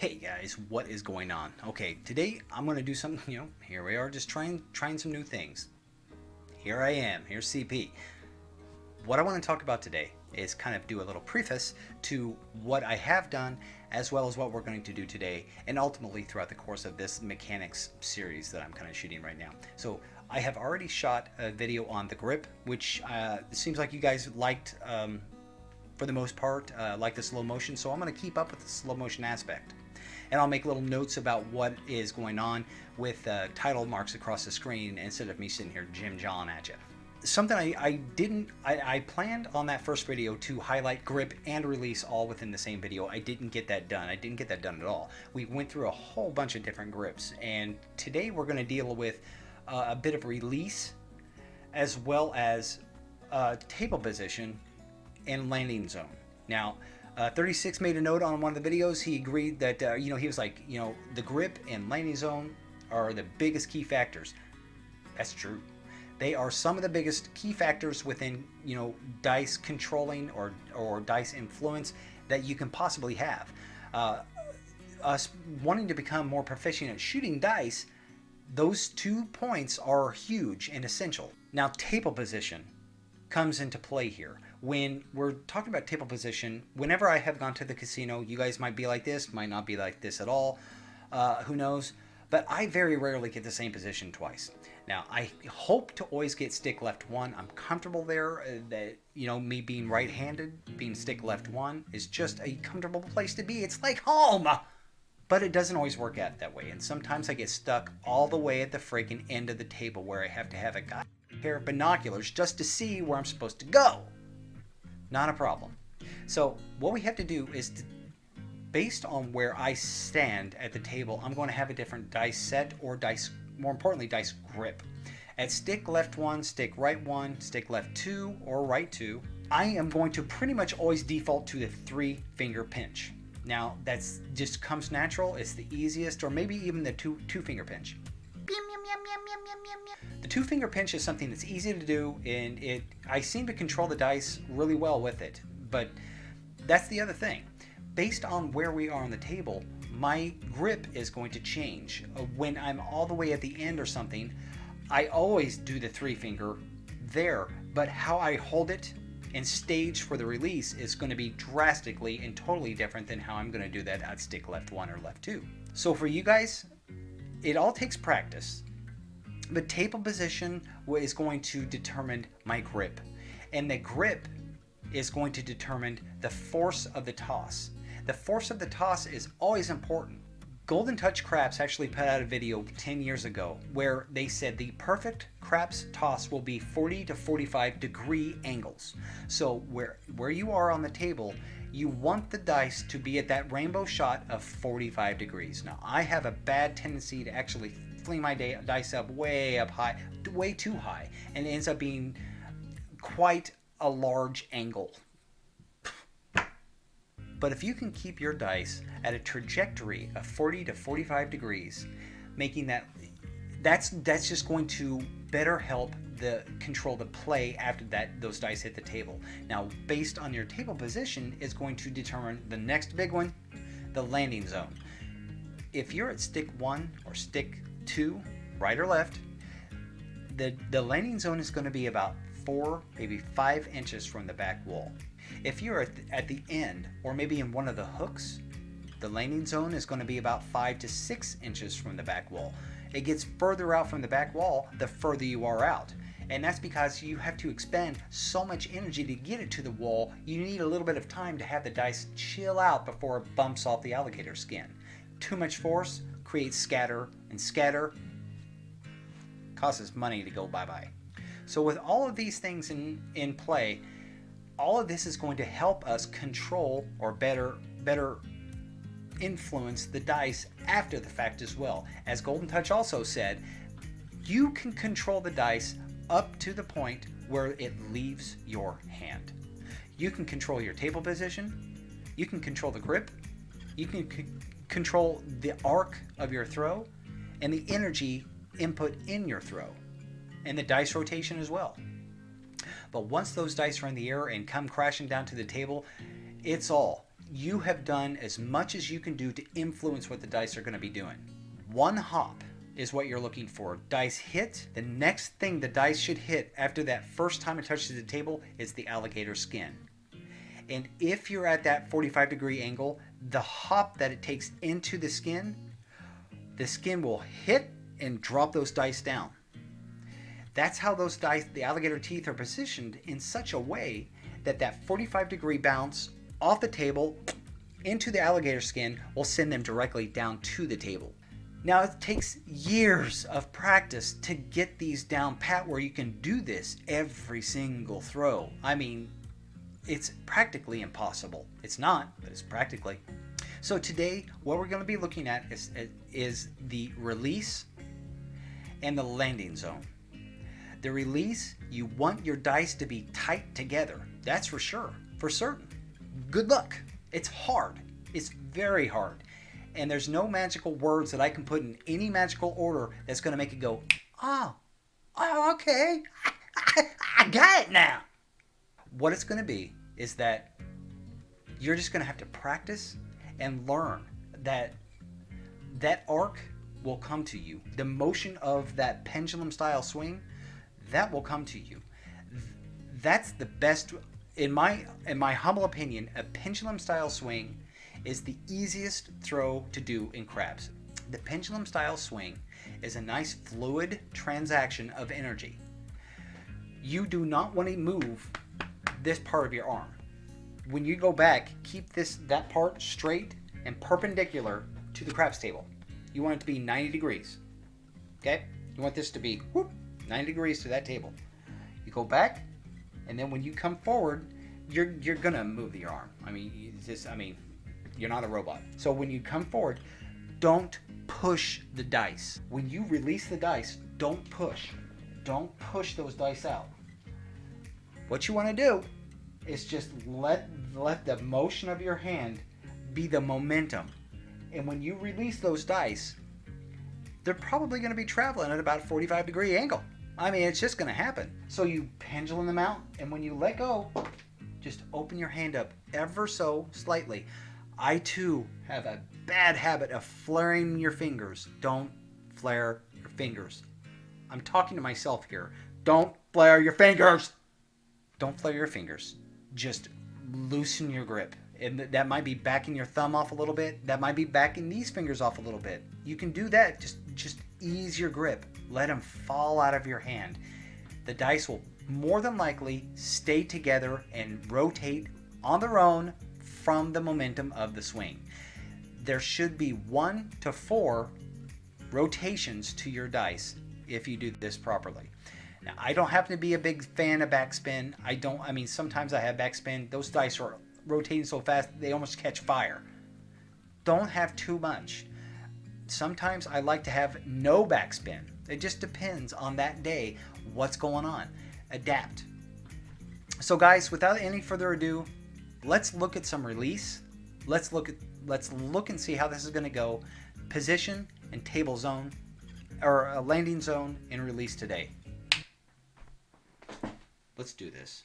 Hey guys, what is going on? Okay, today I'm gonna do something. Here we are, just trying some new things. Here I am. Here's CP. What I want to talk about today is kind of do a little preface to what I have done, as well as what we're going to do today, and ultimately throughout the course of this mechanics series that I'm kind of shooting right now. So I have already shot a video on the grip, which seems like you guys liked. For the most part, like the slow motion, so I'm going to keep up with the slow motion aspect. And I'll make little notes about what is going on with title marks across the screen instead of me sitting here jim-jawing at you. Something I planned on that first video to highlight grip and release all within the same video. I didn't get that done. I didn't get that done at all. We went through a whole bunch of different grips, and today we're going to deal with a bit of release as well as table position and landing zone. Now, 36 made a note on one of the videos. He agreed that, he was like, the grip and landing zone are the biggest key factors. That's true. They are some of the biggest key factors within, dice controlling or dice influence that you can possibly have. Us wanting to become more proficient at shooting dice, those 2 points are huge and essential. Now, table position comes into play here. When we're talking about table position, whenever I have gone to the casino, you guys might be like this, might not be like this at all, who knows, but I very rarely get the same position twice. Now, I hope to always get stick left 1. I'm comfortable there. That me being right-handed, being stick left 1 is just a comfortable place to be. It's like home! But it doesn't always work out that way, and sometimes I get stuck all the way at the freaking end of the table where I have to have a pair of binoculars just to see where I'm supposed to go. Not a problem. So what we have to do is, based on where I stand at the table, I'm going to have a different dice set or dice, more importantly, dice grip. At stick left 1, stick right 1, stick left 2, or right 2, I am going to pretty much always default to the 3-finger pinch. Now, that's just comes natural. It's the easiest, or maybe even the two-finger pinch. The 2-finger pinch is something that's easy to do, and I seem to control the dice really well with it. But that's the other thing. Based on where we are on the table, my grip is going to change. When I'm all the way at the end or something, I always do the 3-finger there, but how I hold it and stage for the release is going to be drastically and totally different than how I'm going to do that at stick left 1 or left 2. So for you guys, it all takes practice. The table position is going to determine my grip, and the grip is going to determine the force of the toss. The force of the toss is always important. Golden Touch Craps actually put out a video 10 years ago where they said the perfect craps toss will be 40 to 45 degree angles. So where you are on the table, you want the dice to be at that rainbow shot of 45 degrees. Now, I have a bad tendency to actually fling my dice up way high, way too high, and it ends up being quite a large angle. But if you can keep your dice at a trajectory of 40 to 45 degrees, making that's just going to better help control the play after those dice hit the table. Now, based on your table position is going to determine the next big one, the landing zone. If you're at stick 1 or stick 2, right or left, the landing zone is going to be about 4, maybe 5 inches from the back wall. If you're at the end, or maybe in one of the hooks, the landing zone is going to be about 5 to 6 inches from the back wall. It gets further out from the back wall the further you are out. And that's because you have to expend so much energy to get it to the wall, you need a little bit of time to have the dice chill out before it bumps off the alligator skin. Too much force creates scatter, and scatter causes money to go bye-bye. So with all of these things in play, all of this is going to help us control or better influence the dice after the fact as well. As Golden Touch also said, you can control the dice up to the point where it leaves your hand. You can control your table position, you can control the grip, you can control the arc of your throw, and the energy input in your throw, and the dice rotation as well. But once those dice are in the air and come crashing down to the table, it's all you have done as much as you can do to influence what the dice are going to be doing. One hop is what you're looking for. Dice hit. The next thing the dice should hit after that first time it touches the table is the alligator skin. And if you're at that 45-degree angle, the hop that it takes into the skin will hit and drop those dice down. That's how those dice, the alligator teeth, are positioned in such a way that that 45-degree bounce off the table into the alligator skin will send them directly down to the table. Now, it takes years of practice to get these down pat where you can do this every single throw. I mean, it's practically impossible. It's not, but it's practically. So today, what we're going to be looking at is the release and the landing zone. The release, you want your dice to be tight together. That's for sure, for certain. Good luck. It's hard. It's very hard. And there's no magical words that I can put in any magical order that's going to make it go, oh, okay, I got it now. What it's going to be is that you're just going to have to practice and learn that arc will come to you. The motion of that pendulum style swing, that will come to you. That's the best, in my humble opinion. A pendulum style swing is the easiest throw to do in craps. The pendulum style swing is a nice fluid transaction of energy. You do not want to move this part of your arm. When you go back, keep that part straight and perpendicular to the craps table. You want it to be 90 degrees. Okay? You want this to be 90 degrees to that table. You go back, and then when you come forward, you're gonna move your arm. I mean, you're not a robot. So when you come forward, don't push the dice. When you release the dice, don't push. Don't push those dice out. What you want to do is just let the motion of your hand be the momentum. And when you release those dice, they're probably going to be traveling at about a 45-degree angle. I mean, it's just going to happen. So you pendulum them out, and when you let go, just open your hand up ever so slightly. I too have a bad habit of flaring your fingers. Don't flare your fingers. I'm talking to myself here. Don't flare your fingers. Don't flare your fingers. Just loosen your grip. And that might be backing your thumb off a little bit. That might be backing these fingers off a little bit. You can do that. Just ease your grip. Let them fall out of your hand. The dice will more than likely stay together and rotate on their own from the momentum of the swing. There should be 1 to 4 rotations to your dice if you do this properly. Now, I don't happen to be a big fan of backspin. Sometimes I have backspin. Those dice are rotating so fast they almost catch fire. Don't have too much. Sometimes I like to have no backspin. It just depends on that day what's going on. Adapt. So guys, without any further ado, let's look at some release. Let's look and see how this is going to go. Position and table zone, or a landing zone and release today. Let's do this.